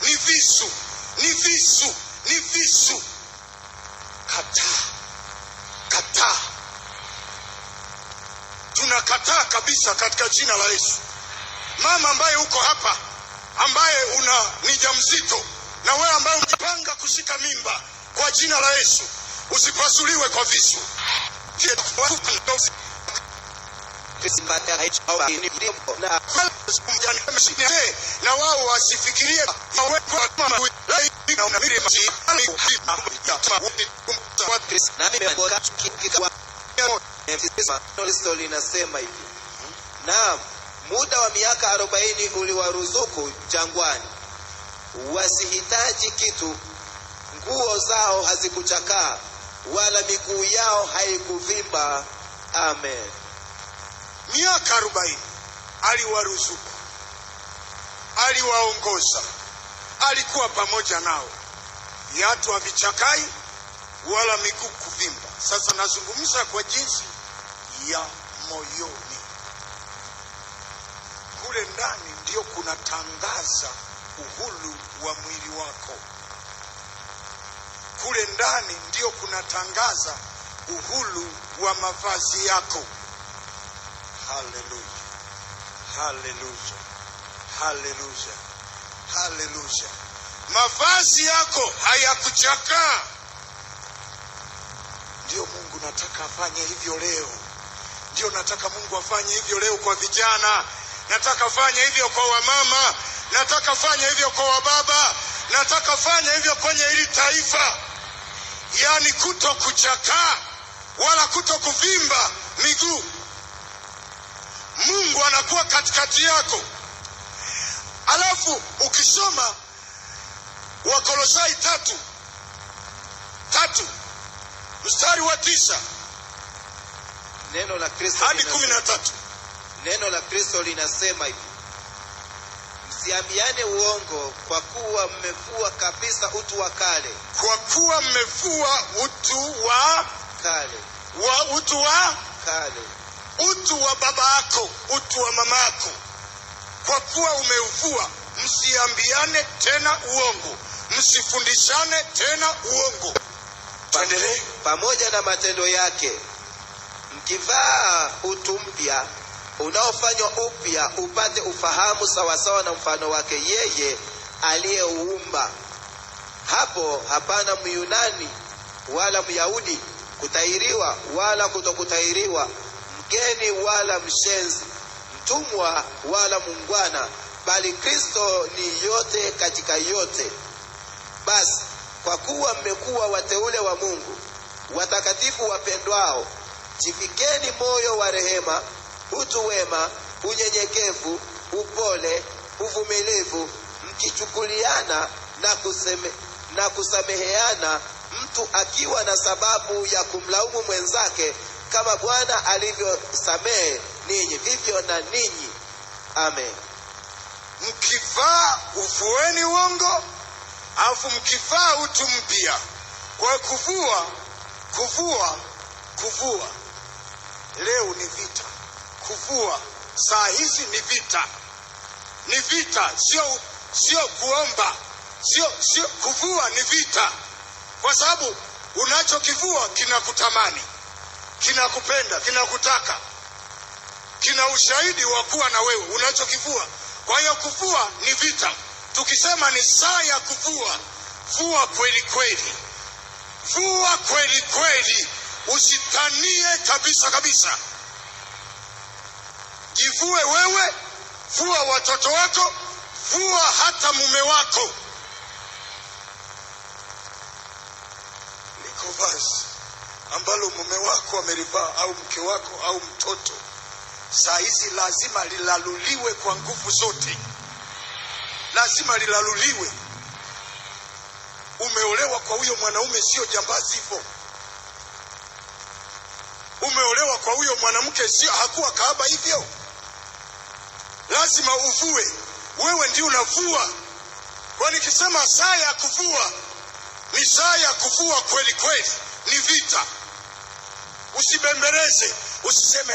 ni visu, ni visu, ni visu. Kataa. Tunakataa kabisa katika jina la Yesu. Mama ambaye uko hapa, ambaye ni mjamzito, na wewe ambaye unajipanga kushika mimba, kwa jina la Yesu usipasuliwe kwa visu. Na wao wasifikirie Kristo linasema hivi: naam, muda wa miaka 40 uliwaruzuku jangwani, wasihitaji kitu, nguo zao hazikuchakaa, wala miguu yao haikuvimba. Amen. Miaka 40 aliwaruzuku, aliwaongoza, alikuwa pamoja nao, viatu havichakai wala miguu kuvimba. Sasa nazungumza kwa jinsi ya moyoni. Kule ndani ndio kunatangaza uhuru wa mwili wako. Kule ndani ndio kunatangaza uhuru wa mavazi yako. Haleluya, haleluya, haleluya, haleluya. Mavazi yako hayakuchakaa. Ndio Mungu nataka afanye hivyo leo. Ndio nataka Mungu afanye hivyo leo kwa vijana. Nataka afanye hivyo kwa wamama. Nataka afanye hivyo kwa wababa. Nataka afanye hivyo kwenye hili taifa. Yaani kuto kuchakaa wala kuto kuvimba miguu. Mungu anakuwa katikati yako. Alafu ukisoma Wakolosai 3 mstari wa 9 neno la Kristo hadi 13. Neno la Kristo linasema hivi: msiambiane uongo, kwa kuwa mmevua kabisa utu wa kale. Kwa kuwa mmevua utu wa kale. Utu wa baba yako, utu wa mama yako. Kwa kuwa umeuvua, msiambiane tena uongo, msifundishane tena uongo. Tuendelee. Pamoja na matendo yake, mkivaa utu mpya unaofanywa upya, upate ufahamu sawasawa na mfano wake yeye aliyeuumba. Hapo hapana Myunani wala Myahudi, kutahiriwa wala kutokutahiriwa, mgeni wala mshenzi, mtumwa wala muungwana, bali Kristo ni yote katika yote. Basi kwa kuwa mmekuwa wateule wa Mungu, watakatifu wapendwao, jivikeni moyo wa rehema, utu wema, unyenyekevu, upole, uvumilivu, mkichukuliana na kusameheana, mtu akiwa na sababu ya kumlaumu mwenzake, kama Bwana alivyosamehe ninyi, vivyo na ninyi. Amen. Mkivaa ufueni uongo, alafu mkivaa utu mpya. Kwa kuvua leo ni vita. Kuvua saa hizi ni vita. Ni vita, sio kuomba. Sio kuvua, ni vita. Kwa sababu unachokivua kinakutamani, kinakupenda, kinakutaka, kina ushahidi wa kuwa na wewe unachokivua. Kwa hiyo kuvua ni vita. Tukisema ni saa ya kuvua, vua kweli kweli. Vua kweli kweli. Usitanie kabisa. Jivue wewe, vua watoto wako, vua hata mume wako. Liko vazi ambalo mume wako amelivaa, au mke wako au mtoto, saa hizi lazima lilaluliwe kwa nguvu zote. Lazima lilaluliwe. Umeolewa kwa huyo mwanaume, sio jambazi hivyo. Umeolewa kwa huyo mwanamke, sio hakuwa kahaba hivyo. Lazima uvue. Wewe ndio unavua. Kwa nikisema saa ya kuvua, ni saa ya kuvua kweli kweli. Ni vita. Usibembeleze. Usiseme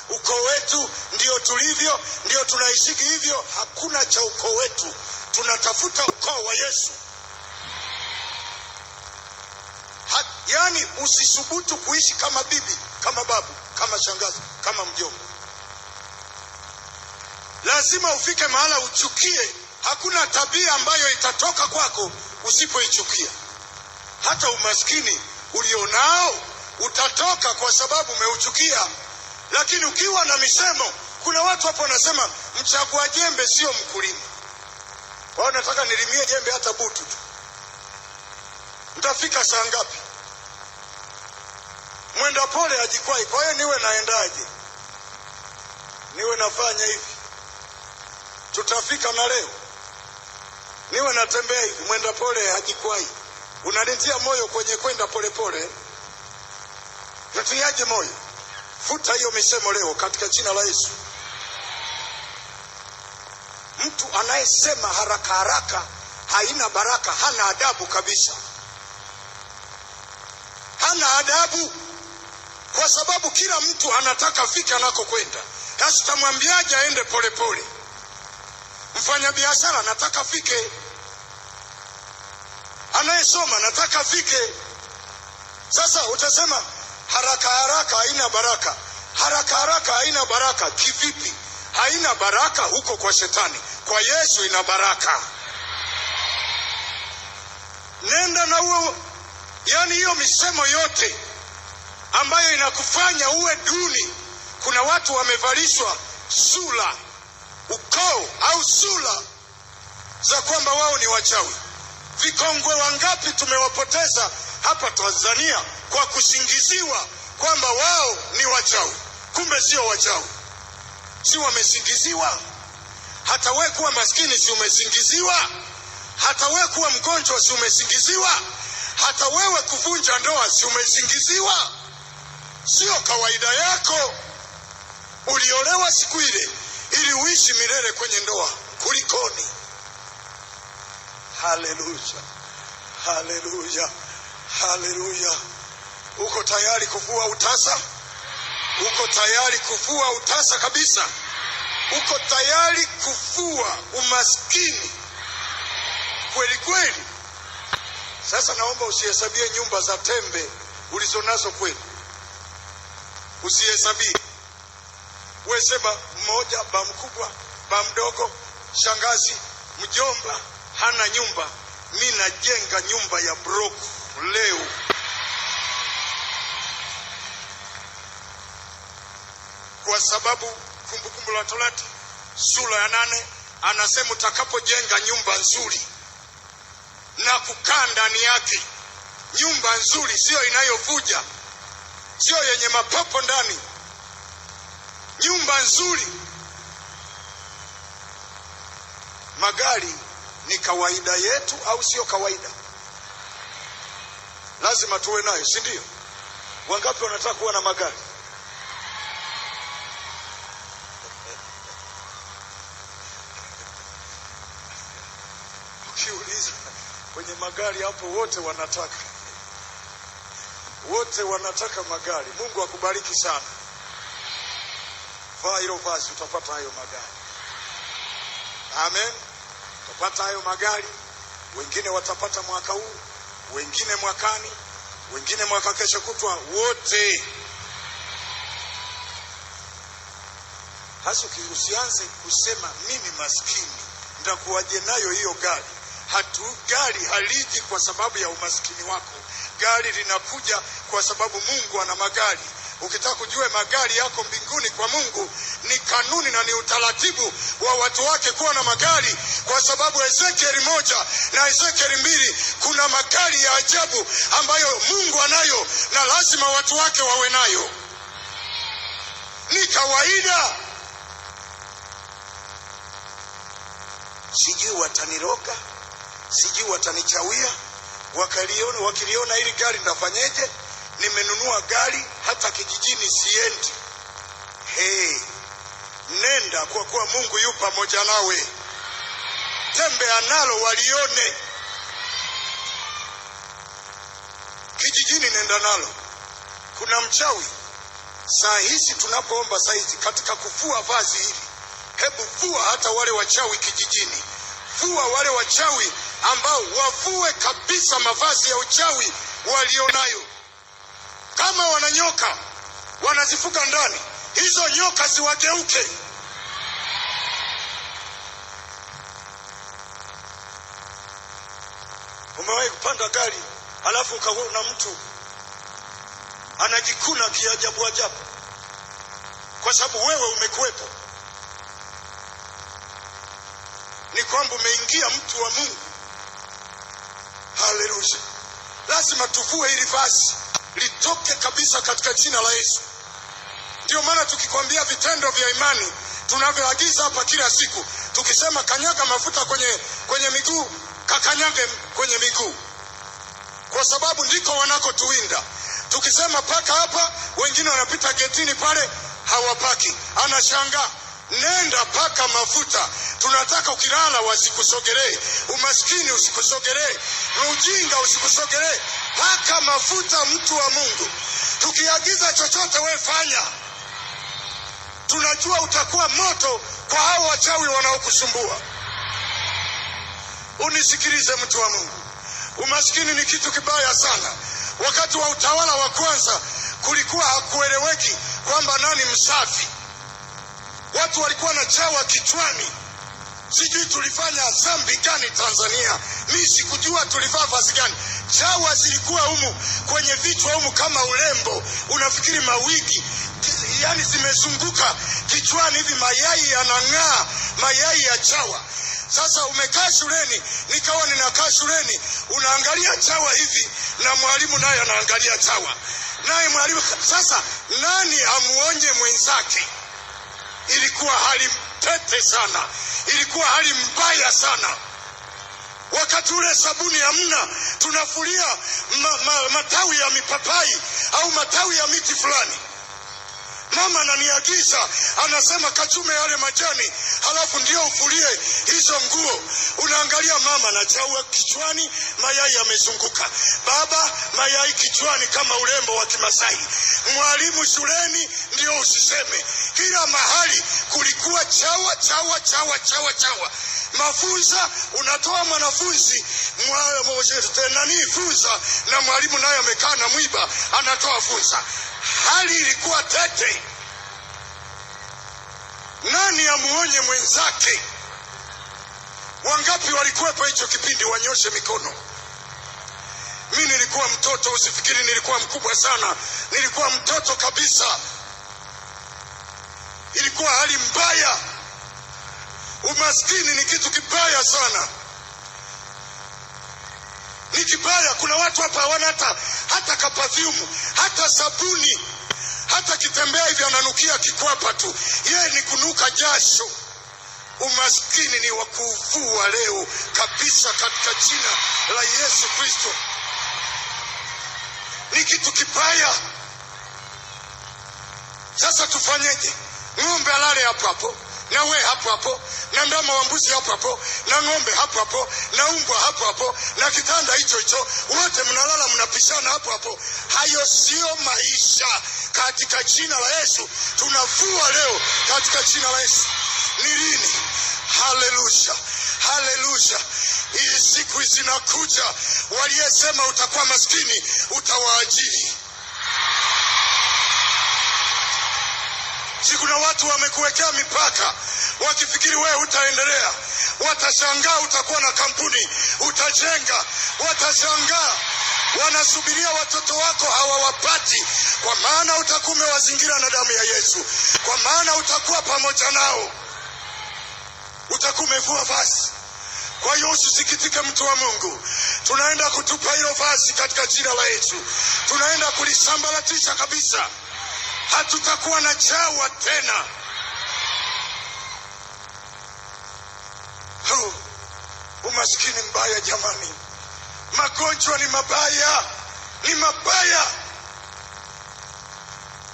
ukoo wetu ndio tulivyo, ndio tunaishiki hivyo. Hakuna cha ukoo wetu. tunatafuta ukoo wa Yesu. Yaani usisubutu kuishi kama bibi, kama babu, kama shangazi, kama mjomba. Lazima ufike mahala uchukie. Hakuna tabia ambayo itatoka kwako usipoichukia. Hata umaskini ulionao utatoka kwa sababu umeuchukia. Lakini ukiwa na misemo, kuna watu hapo wanasema mchagua jembe sio mkulima. Wao nataka nilimie jembe hata butu tu. Mtafika saa ngapi? Mwenda pole ajikwai. Kwa hiyo niwe naendaje? Niwe nafanya hivi? Tutafika na leo? Niwe natembea hivi? Mwenda pole ajikwai. Unanitia moyo kwenye kwenda pole pole. Nitiaje moyo? Futa hiyo misemo leo katika jina la Yesu. Mtu anayesema haraka haraka haina baraka, hana adabu kabisa. Hana adabu, kwa sababu kila mtu anataka fika anako kwenda. Sasa tamwambiaje aende pole pole? Mfanya biashara anataka fike. Anayesoma anataka fike. Sasa utasema haraka haraka haina baraka. Haraka haraka haina baraka kivipi? Haina baraka huko kwa shetani. Kwa Yesu ina baraka. Nenda na uwe, yani hiyo misemo yote ambayo inakufanya uwe duni. Kuna watu wamevalishwa sura, ukoo au sura za kwamba wao ni wachawi. Vikongwe wangapi tumewapoteza hapa Tanzania kwa kusingiziwa kwamba wao ni wachawi. Kumbe sio wachawi. Si wamesingiziwa? Hata wewe kuwa maskini si umesingiziwa? Hata wewe kuwa mgonjwa si umesingiziwa? Hata wewe kuvunja ndoa si umesingiziwa? Sio kawaida yako. Uliolewa siku ile ili uishi milele kwenye ndoa. Kulikoni? Haleluya. Haleluya. Haleluya. Uko tayari kuvua utasa? Uko tayari kuvua utasa kabisa? Uko tayari kuvua umaskini kweli kweli? Sasa naomba usihesabie nyumba za tembe ulizonazo kweli. Usihesabie. Wewe sema mmoja, ba mkubwa, ba mdogo, shangazi, mjomba hana nyumba. Mimi najenga nyumba ya broku leo. Kwa sababu Kumbukumbu la Torati sura ya 8 anasema utakapojenga nyumba nzuri na kukaa ndani yake. Nyumba nzuri sio inayovuja, sio yenye mapopo ndani. Nyumba nzuri. Magari ni kawaida yetu au sio kawaida? Lazima tuwe nayo, si ndio? Wangapi wanataka kuwa na magari? Ukiuliza kwenye magari hapo wote wanataka. Wote wanataka magari. Mungu akubariki sana. Vaa hilo vazi utapata hayo magari. Amen. Utapata hayo magari. Wengine watapata mwaka huu, wengine mwakani, wengine mwaka kesho kutwa, wote. Hasa usianze kusema mimi maskini nitakuwaje nayo hiyo gari. Gari haliji kwa sababu ya umaskini wako. Gari linakuja kwa sababu Mungu ana magari. Ukitaka kujua magari yako mbinguni kwa Mungu, ni kanuni na ni utaratibu wa watu wake kuwa na magari. Kwa sababu Ezekieli 1 na Ezekieli 2 kuna magari ya ajabu ambayo Mungu anayo na lazima watu wake wawe nayo. Ni kawaida. Sijui wataniroga, sijui watanichawia. Wakiliona hili gari ndafanyeje? Nimenunua gari hata kijijini siendi. Nenda kwa kuwa Mungu yu pamoja nawe. Tembea nalo walione. Kijijini nenda nalo. Kuna mchawi. Saa hizi tunapoomba saa hizi katika kufua vazi hili, hebu vua hata wale wachawi kijijini. kuvua wale wachawi ambao wavue kabisa mavazi ya uchawi walionayo. Kama wana nyoka wanazifuka ndani, hizo nyoka ziwageuke. Umewahi kupanda gari alafu ukaona mtu anajikuna kiajabu ajabu kwa sababu wewe umekuwepo? Ni kwamba umeingia mtu wa Mungu. Haleluya. Lazima tuvue hili vazi litoke kabisa katika jina la Yesu. Ndio maana tukikwambia vitendo vya imani tunavyoagiza hapa kila siku, tukisema kanyaga mafuta kwenye miguu, kakanyage kwenye miguu, kwa sababu ndiko wanakotuwinda. Tukisema paka hapa, wengine wanapita getini pale hawapaki, anashangaa. Nenda paka mafuta. Tunataka ukilala wasikusogelee, umaskini usikusogelee, ujinga usikusogelee. Paka mafuta, mtu wa Mungu. Tukiagiza chochote we fanya. Tunajua utakuwa moto kwa hao wachawi wanaokusumbua. Unisikilize mtu wa Mungu. Umaskini ni kitu kibaya sana. Wakati wa utawala wa kwanza kulikuwa hakueleweki kwamba nani msafi. Watu walikuwa na chawa kichwani. Sijui tulifanya dhambi gani Tanzania. Mimi sikujua tulivaa vazi gani. Chawa zilikuwa humu kwenye vichwa humu kama urembo. Unafikiri mawigi, yani zimezunguka kichwani hivi, mayai yanang'aa, mayai ya chawa. Sasa umekaa shuleni, nikawa ninakaa shuleni, unaangalia chawa hivi na mwalimu naye anaangalia chawa. Naye mwalimu, sasa nani amuonye mwenzake? Ilikuwa hali tete sana. Ilikuwa hali mbaya sana. Wakati ule sabuni hamna, tunafulia matawi ya mipapai au matawi ya miti fulani. Mama ananiagiza, anasema kachume yale majani, halafu ndio ufulie hizo nguo. Unaangalia mama na chawa kichwani, mayai yamezunguka. Baba, mayai kichwani kama urembo wa Kimasai. Mwalimu shuleni ndio usiseme. Kila mahali kulikuwa chawa, chawa, chawa, chawa, chawa. Mafunza, unatoa mwanafunzi funza, na mwalimu naye amekaa na mwiba anatoa funza. Hali ilikuwa tete. Nani amuonye mwenzake? Wangapi walikuwepo hicho kipindi? Wanyoshe mikono. Mimi nilikuwa mtoto, usifikiri nilikuwa mkubwa sana. Nilikuwa mtoto kabisa. Ilikuwa hali mbaya. Umaskini ni kitu kibaya sana. Ni kibaya. Kuna watu hapa hawana hata perfume, hata sabuni, hata kitembea hivi ananukia kikwapa tu. Yeye ni kunuka jasho. Umaskini ni wa kuvua leo kabisa katika jina la Yesu Kristo. Ni kitu kibaya. Sasa tufanyeje? Ng'ombe alale hapo hapo, na we hapo hapo, na ndama wa mbuzi hapo hapo, na ng'ombe hapo hapo, na umbwa hapo hapo, na kitanda hicho hicho, wote mnalala mnapishana hapo hapo. Hayo sio maisha katika jina la Yesu. Tunavua leo katika jina la Yesu. Ni lini? Haleluya, haleluya. Hii siku zinakuja, waliyesema utakuwa maskini utawaajiri. Kuna watu wamekuwekea mipaka wakifikiri wewe utaendelea. Watashangaa utakuwa na kampuni, utajenga. Watashangaa, wanasubiria watoto wako hawawapati, kwa maana utakuwa umewazingira na damu ya Yesu, kwa maana utakuwa pamoja nao, utakuwa umevua vazi. Kwa hiyo usisikitike mtu wa Mungu. Tunaenda kutupa hilo vazi katika jina la Yesu. Tunaenda kulisambaratisha kabisa. Hatutakuwa na chawa tena. Umaskini mbaya jamani. Magonjwa ni mabaya. Ni mabaya.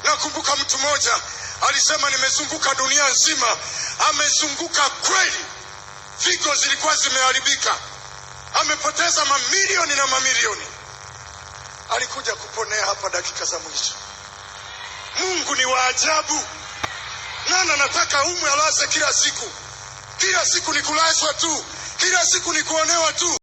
Nakumbuka mtu mmoja alisema, nimezunguka dunia nzima. Amezunguka kweli. Figo zilikuwa zimeharibika. Amepoteza mamilioni na mamilioni. Alikuja kuponea hapa dakika za mwisho. Mungu ni wa ajabu. Nani anataka umwe alaze kila siku? Kila siku ni kulazwa tu. Kila siku ni kuonewa tu.